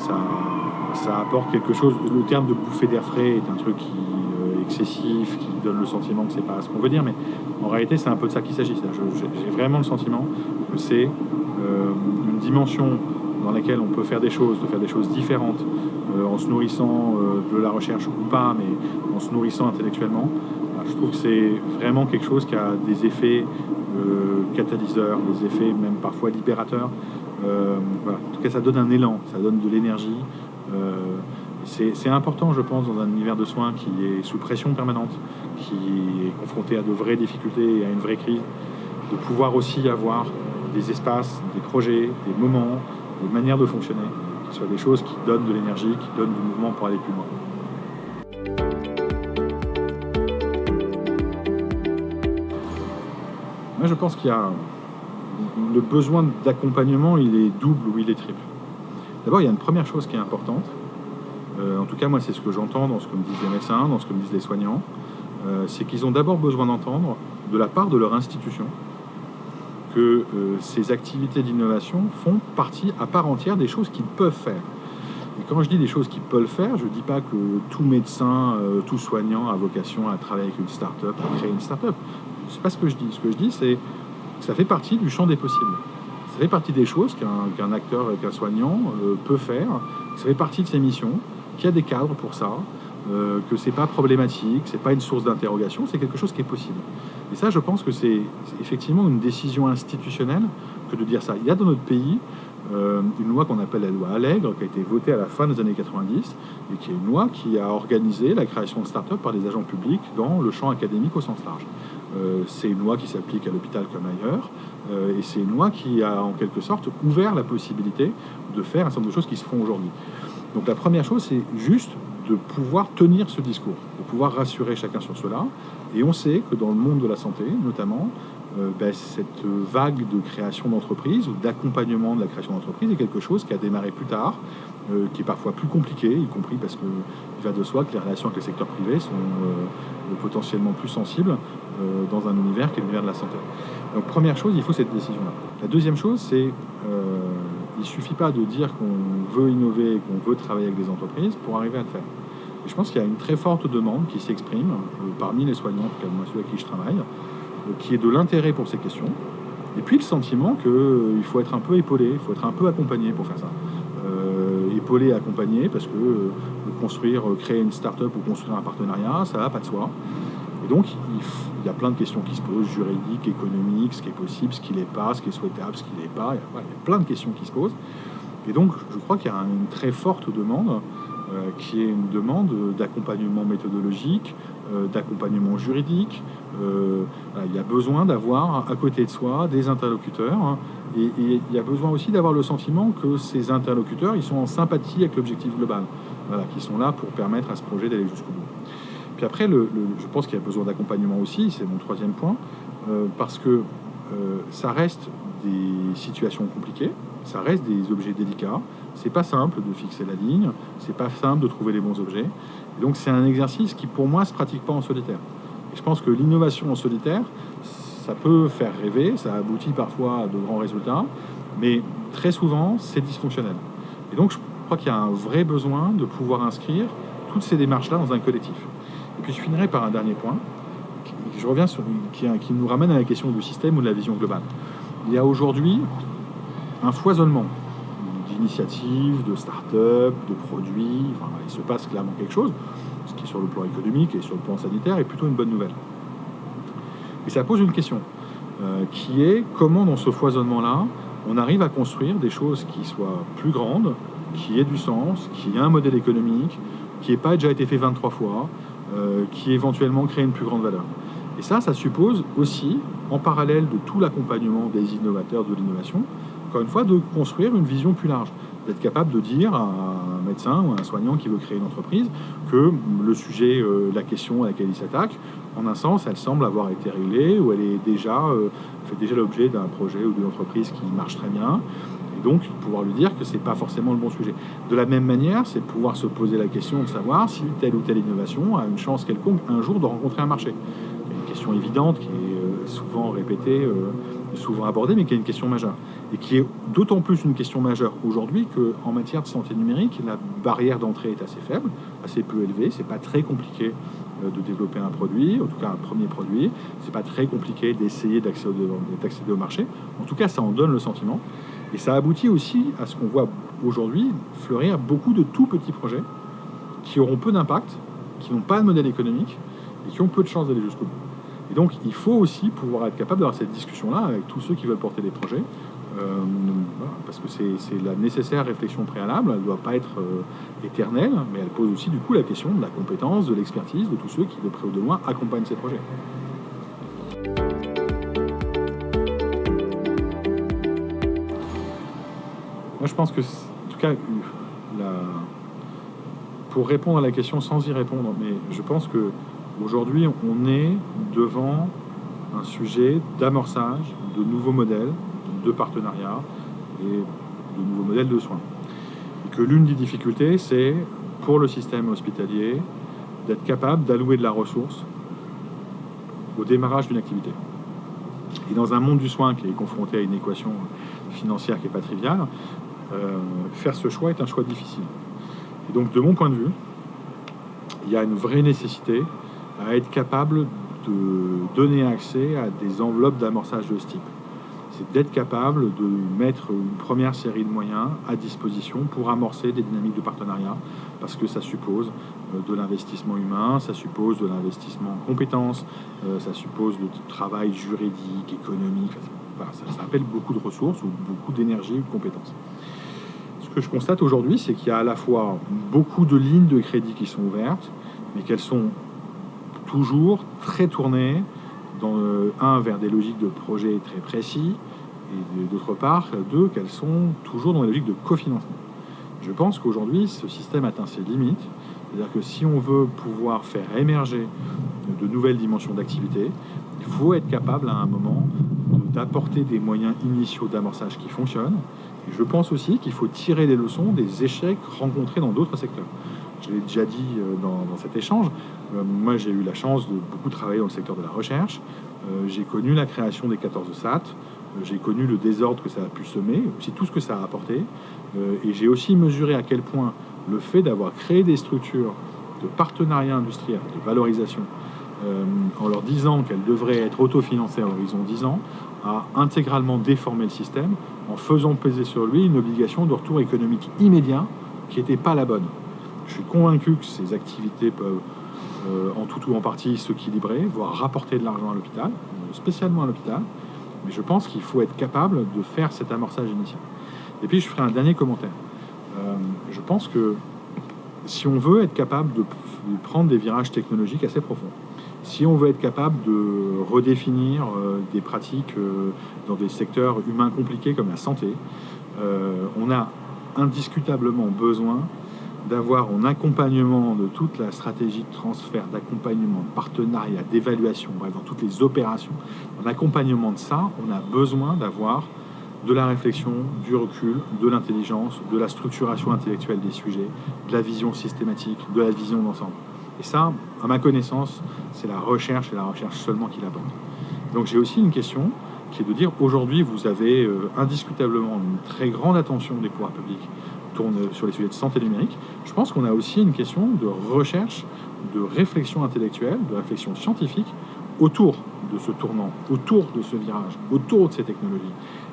ça apporte quelque chose. Le terme de bouffée d'air frais est un truc qui est excessif, qui donne le sentiment que c'est pas ce qu'on veut dire, mais en réalité c'est un peu de ça qu'il s'agit. J'ai vraiment le sentiment que c'est une dimension dans laquelle on peut faire des choses, de faire des choses différentes, en se nourrissant de la recherche ou pas, mais en se nourrissant intellectuellement. Je trouve que c'est vraiment quelque chose qui a des effets catalyseurs, des effets même parfois libérateurs. Voilà. En tout cas, ça donne un élan, ça donne de l'énergie. C'est important, je pense, dans un univers de soins qui est sous pression permanente, qui est confronté à de vraies difficultés et à une vraie crise, de pouvoir aussi avoir des espaces, des projets, des moments, des manières de fonctionner, qui soient des choses qui donnent de l'énergie, qui donnent du mouvement pour aller plus loin. Moi, je pense qu'il y a le besoin d'accompagnement, il est double ou il est triple. D'abord, il y a une première chose qui est importante. En tout cas, moi, c'est ce que j'entends dans ce que me disent les médecins, dans ce que me disent les soignants. C'est qu'ils ont d'abord besoin d'entendre, de la part de leur institution, que ces activités d'innovation font partie à part entière des choses qu'ils peuvent faire. Et quand je dis des choses qui peuvent le faire, je ne dis pas que tout médecin, tout soignant a vocation à travailler avec une start-up, à créer une start-up. C'est pas ce que je dis. Ce que je dis, c'est que ça fait partie du champ des possibles. Ça fait partie des choses qu'un acteur, qu'un soignant peut faire. Ça fait partie de ses missions, qu'il y a des cadres pour ça, que c'est pas problématique, c'est pas une source d'interrogation, c'est quelque chose qui est possible. Et ça, je pense que c'est effectivement une décision institutionnelle que de dire ça. Il y a dans notre pays une loi qu'on appelle la loi Allègre, qui a été votée à la fin des années 90, et qui est une loi qui a organisé la création de start-up par des agents publics dans le champ académique au sens large. C'est une loi qui s'applique à l'hôpital comme ailleurs, et c'est une loi qui a en quelque sorte ouvert la possibilité de faire un certain nombre de choses qui se font aujourd'hui. Donc la première chose, c'est juste de pouvoir tenir ce discours, de pouvoir rassurer chacun sur cela. Et on sait que dans le monde de la santé, notamment, cette vague de création d'entreprises ou d'accompagnement de la création d'entreprises est quelque chose qui a démarré plus tard, qui est parfois plus compliqué, y compris parce qu'il va de soi que les relations avec le secteur privé sont potentiellement plus sensibles dans un univers qui est l'univers de la santé. Donc première chose, il faut cette décision-là. La deuxième chose, c'est il ne suffit pas de dire qu'on veut innover, qu'on veut travailler avec des entreprises pour arriver à le faire. Et je pense qu'il y a une très forte demande qui s'exprime parmi les soignants, en tout cas moi ceux avec qui je travaille, qui est de l'intérêt pour ces questions, et puis le sentiment qu'il faut être un peu épaulé, il faut être un peu accompagné pour faire ça. Épaulé, accompagné, parce que créer une start-up ou construire un partenariat, ça va pas de soi. Et donc, il y a plein de questions qui se posent, juridiques, économiques, ce qui est possible, ce qui n'est pas, ce qui est souhaitable, ce qui n'est pas. Il y a plein de questions qui se posent. Et donc, je crois qu'il y a une très forte demande, qui est une demande d'accompagnement méthodologique, d'accompagnement juridique. Il y a besoin d'avoir à côté de soi des interlocuteurs, hein, et il y a besoin aussi d'avoir le sentiment que ces interlocuteurs, ils sont en sympathie avec l'objectif global, qui sont là pour permettre à ce projet d'aller jusqu'au bout. Puis après, je pense qu'il y a besoin d'accompagnement aussi, c'est mon troisième point, parce que ça reste des situations compliquées, ça reste des objets délicats, c'est pas simple de fixer la ligne, c'est pas simple de trouver les bons objets, et donc c'est un exercice qui pour moi se pratique pas en solitaire. Et je pense que l'innovation en solitaire, ça peut faire rêver, ça aboutit parfois à de grands résultats, mais très souvent c'est dysfonctionnel. Et donc je crois qu'il y a un vrai besoin de pouvoir inscrire toutes ces démarches-là dans un collectif. Et puis je finirai par un dernier point, qui nous ramène à la question du système ou de la vision globale. Il y a aujourd'hui un foisonnement d'initiatives, de start-up, de produits. Enfin, il se passe clairement quelque chose, ce qui sur le plan économique et sur le plan sanitaire est plutôt une bonne nouvelle. Et ça pose une question, qui est comment dans ce foisonnement-là, on arrive à construire des choses qui soient plus grandes, qui aient du sens, qui aient un modèle économique, qui n'ait pas déjà été fait 23 fois, qui éventuellement crée une plus grande valeur. Et ça suppose aussi, en parallèle de tout l'accompagnement des innovateurs de l'innovation, encore une fois, de construire une vision plus large, d'être capable de dire à un médecin ou à un soignant qui veut créer une entreprise que le sujet, la question à laquelle il s'attaque, en un sens, elle semble avoir été réglée ou elle est fait déjà l'objet d'un projet ou d'une entreprise qui marche très bien. Et donc, pouvoir lui dire que ce n'est pas forcément le bon sujet. De la même manière, c'est pouvoir se poser la question de savoir si telle ou telle innovation a une chance quelconque un jour de rencontrer un marché. Il y a une question évidente qui est souvent répétée, souvent abordée, mais qui est une question majeure. Et qui est d'autant plus une question majeure aujourd'hui qu'en matière de santé numérique, la barrière d'entrée est assez faible, assez peu élevée. C'est pas très compliqué de développer un produit, en tout cas un premier produit. C'est pas très compliqué d'essayer d'accéder au marché. En tout cas, ça en donne le sentiment. Et ça aboutit aussi à ce qu'on voit aujourd'hui fleurir beaucoup de tout petits projets qui auront peu d'impact, qui n'ont pas de modèle économique et qui ont peu de chances d'aller jusqu'au bout. Et donc, il faut aussi pouvoir être capable d'avoir cette discussion-là avec tous ceux qui veulent porter des projets, parce que c'est la nécessaire réflexion préalable. Elle ne doit pas être éternelle, mais elle pose aussi du coup la question de la compétence, de l'expertise de tous ceux qui, de près ou de loin, accompagnent ces projets. Moi, je pense que, en tout cas, pour répondre à la question sans y répondre, mais je pense qu'aujourd'hui, on est devant un sujet d'amorçage de nouveaux modèles de partenariat et de nouveaux modèles de soins. Et que l'une des difficultés, c'est, pour le système hospitalier, d'être capable d'allouer de la ressource au démarrage d'une activité. Et dans un monde du soin qui est confronté à une équation financière qui n'est pas triviale, faire ce choix est un choix difficile. Et donc, de mon point de vue, il y a une vraie nécessité à être capable de donner accès à des enveloppes d'amorçage de ce type. C'est d'être capable de mettre une première série de moyens à disposition pour amorcer des dynamiques de partenariat, parce que ça suppose de l'investissement humain, ça suppose de l'investissement en compétences, ça suppose de travail juridique, économique, voilà, ça appelle beaucoup de ressources ou beaucoup d'énergie ou de compétences. Ce que je constate aujourd'hui, c'est qu'il y a à la fois beaucoup de lignes de crédit qui sont ouvertes, mais qu'elles sont toujours très tournées vers des logiques de projets très précis, et d'autre part, qu'elles sont toujours dans les logiques de cofinancement. Je pense qu'aujourd'hui, ce système atteint ses limites. C'est-à-dire que si on veut pouvoir faire émerger de nouvelles dimensions d'activité, il faut être capable à un moment d'apporter des moyens initiaux d'amorçage qui fonctionnent. Et je pense aussi qu'il faut tirer les leçons des échecs rencontrés dans d'autres secteurs. Je l'ai déjà dit dans cet échange, moi j'ai eu la chance de beaucoup travailler dans le secteur de la recherche. J'ai connu la création des 14 SAT, j'ai connu le désordre que ça a pu semer, aussi tout ce que ça a apporté, et j'ai aussi mesuré à quel point le fait d'avoir créé des structures de partenariat industriel, de valorisation, en leur disant qu'elles devraient être autofinancées à l'horizon 10 ans, a intégralement déformé le système en faisant peser sur lui une obligation de retour économique immédiat qui n'était pas la bonne. Je suis convaincu que ces activités peuvent en tout ou en partie s'équilibrer, voire rapporter de l'argent à l'hôpital, spécialement à l'hôpital, mais je pense qu'il faut être capable de faire cet amorçage initial. Et puis je ferai un dernier commentaire. Je pense que si on veut être capable de prendre des virages technologiques assez profonds, si on veut être capable de redéfinir des pratiques dans des secteurs humains compliqués comme la santé, on a indiscutablement besoin d'avoir en accompagnement de toute la stratégie de transfert, d'accompagnement, de partenariat, d'évaluation, bref, dans toutes les opérations, en accompagnement de ça, on a besoin d'avoir de la réflexion, du recul, de l'intelligence, de la structuration intellectuelle des sujets, de la vision systématique, de la vision d'ensemble. Et ça, à ma connaissance, c'est la recherche et la recherche seulement qui l'apporte. Donc j'ai aussi une question qui est de dire, aujourd'hui, vous avez indiscutablement une très grande attention des pouvoirs publics tourne sur les sujets de santé numérique. Je pense qu'on a aussi une question de recherche, de réflexion intellectuelle, de réflexion scientifique autour de ce tournant, autour de ce virage, autour de ces technologies.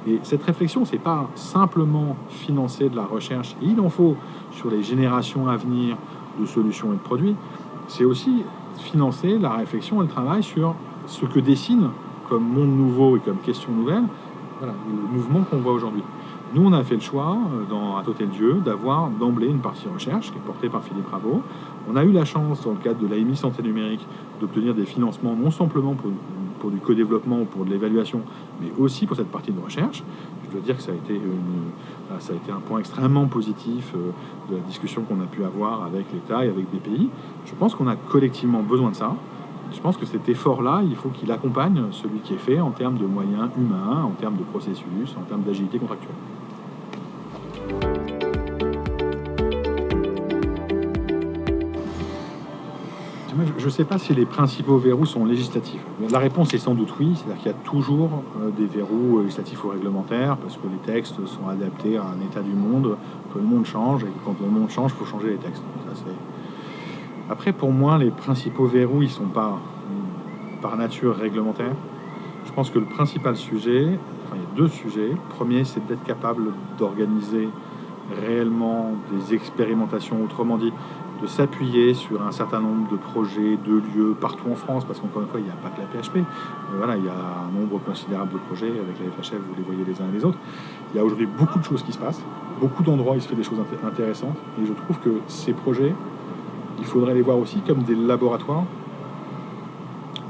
Et cette réflexion, c'est pas simplement financer de la recherche, et il en faut sur les générations à venir de solutions et de produits, c'est aussi financer la réflexion et le travail sur ce que dessine comme monde nouveau et comme question nouvelle, voilà, le mouvement qu'on voit aujourd'hui. Nous, on a fait le choix, à Totel-Dieu, d'avoir d'emblée une partie recherche qui est portée par Philippe Raveau. On a eu la chance, dans le cadre de l'AMI Santé Numérique, d'obtenir des financements non simplement pour du co-développement ou pour de l'évaluation, mais aussi pour cette partie de recherche. Je dois dire que ça a été un point extrêmement positif de la discussion qu'on a pu avoir avec l'État et avec BPI. Je pense qu'on a collectivement besoin de ça. Je pense que cet effort-là, il faut qu'il accompagne celui qui est fait en termes de moyens humains, en termes de processus, en termes d'agilité contractuelle. Je ne sais pas si les principaux verrous sont législatifs. La réponse est sans doute oui, c'est-à-dire qu'il y a toujours des verrous législatifs ou réglementaires, parce que les textes sont adaptés à un état du monde, que le monde change, et que quand le monde change, il faut changer les textes. Donc ça, après, pour moi, les principaux verrous, ils ne sont pas par nature réglementaires. Je pense que le principal sujet, enfin, il y a deux sujets. Le premier, c'est d'être capable d'organiser réellement des expérimentations, autrement dit, de s'appuyer sur un certain nombre de projets, de lieux partout en France, parce qu'encore une fois, il n'y a pas que la PHP. Voilà, il y a un nombre considérable de projets avec la FHF, vous les voyez les uns et les autres. Il y a aujourd'hui beaucoup de choses qui se passent, beaucoup d'endroits où il se fait des choses intéressantes, et je trouve que ces projets, il faudrait les voir aussi comme des laboratoires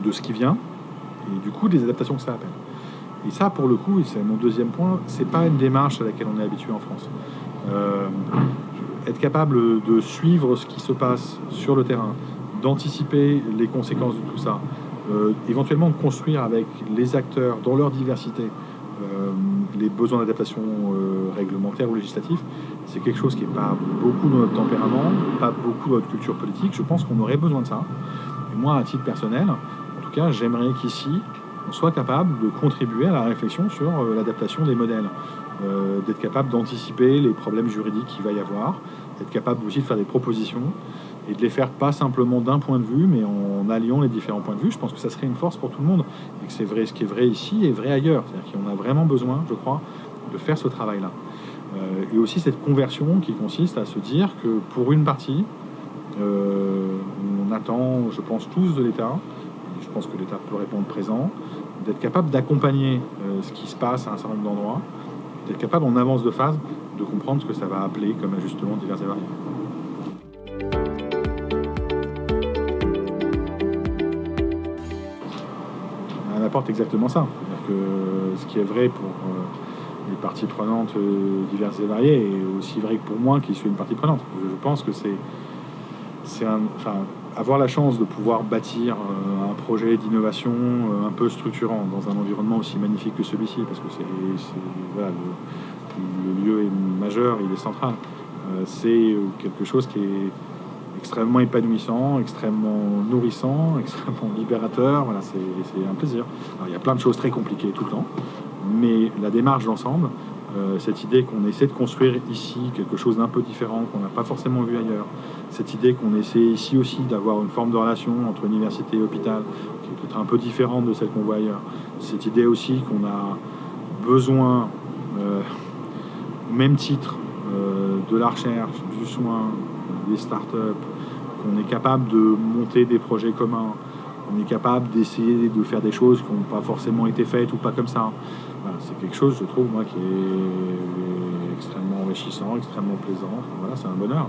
de ce qui vient, et du coup des adaptations que ça appelle. Et ça, pour le coup, et c'est mon deuxième point, c'est pas une démarche à laquelle on est habitué en France. Être capable de suivre ce qui se passe sur le terrain, d'anticiper les conséquences de tout ça, éventuellement de construire avec les acteurs dans leur diversité les besoins d'adaptation réglementaire ou législatif, c'est quelque chose qui n'est pas beaucoup dans notre tempérament, pas beaucoup dans notre culture politique. Je pense qu'on aurait besoin de ça. Et moi, à titre personnel, en tout cas, j'aimerais qu'ici, on soit capable de contribuer à la réflexion sur l'adaptation des modèles, d'être capable d'anticiper les problèmes juridiques qu'il va y avoir, être capable aussi de faire des propositions et de les faire pas simplement d'un point de vue, mais en alliant les différents points de vue. Je pense que ça serait une force pour tout le monde et que c'est vrai, ce qui est vrai ici est vrai ailleurs. C'est-à-dire qu'on a vraiment besoin, je crois, de faire ce travail-là. Et aussi cette conversion qui consiste à se dire que pour une partie, on attend, je pense, tous de l'État, et je pense que l'État peut répondre présent, d'être capable d'accompagner ce qui se passe à un certain nombre d'endroits, d'être capable en avance de phase de comprendre ce que ça va appeler comme ajustements divers et variés. On apporte exactement ça. C'est-à-dire que ce qui est vrai pour les parties prenantes diverses et variées est aussi vrai que pour moi qui suis une partie prenante. Je pense que avoir la chance de pouvoir bâtir un projet d'innovation un peu structurant dans un environnement aussi magnifique que celui-ci, parce que voilà, le lieu est majeur, il est central. C'est quelque chose qui est extrêmement épanouissant, extrêmement nourrissant, extrêmement libérateur. Voilà, c'est un plaisir. Alors, il y a plein de choses très compliquées tout le temps, mais la démarche d'ensemble, cette idée qu'on essaie de construire ici quelque chose d'un peu différent, qu'on n'a pas forcément vu ailleurs, cette idée qu'on essaie ici aussi d'avoir une forme de relation entre université et hôpital, qui est peut-être un peu différente de celle qu'on voit ailleurs, cette idée aussi qu'on a besoin, au même titre, de la recherche, du soin, des startups, qu'on est capable de monter des projets communs, on est capable d'essayer de faire des choses qui n'ont pas forcément été faites ou pas comme ça. Voilà, c'est quelque chose, je trouve, moi, qui est extrêmement enrichissant, extrêmement plaisant. Voilà, c'est un bonheur.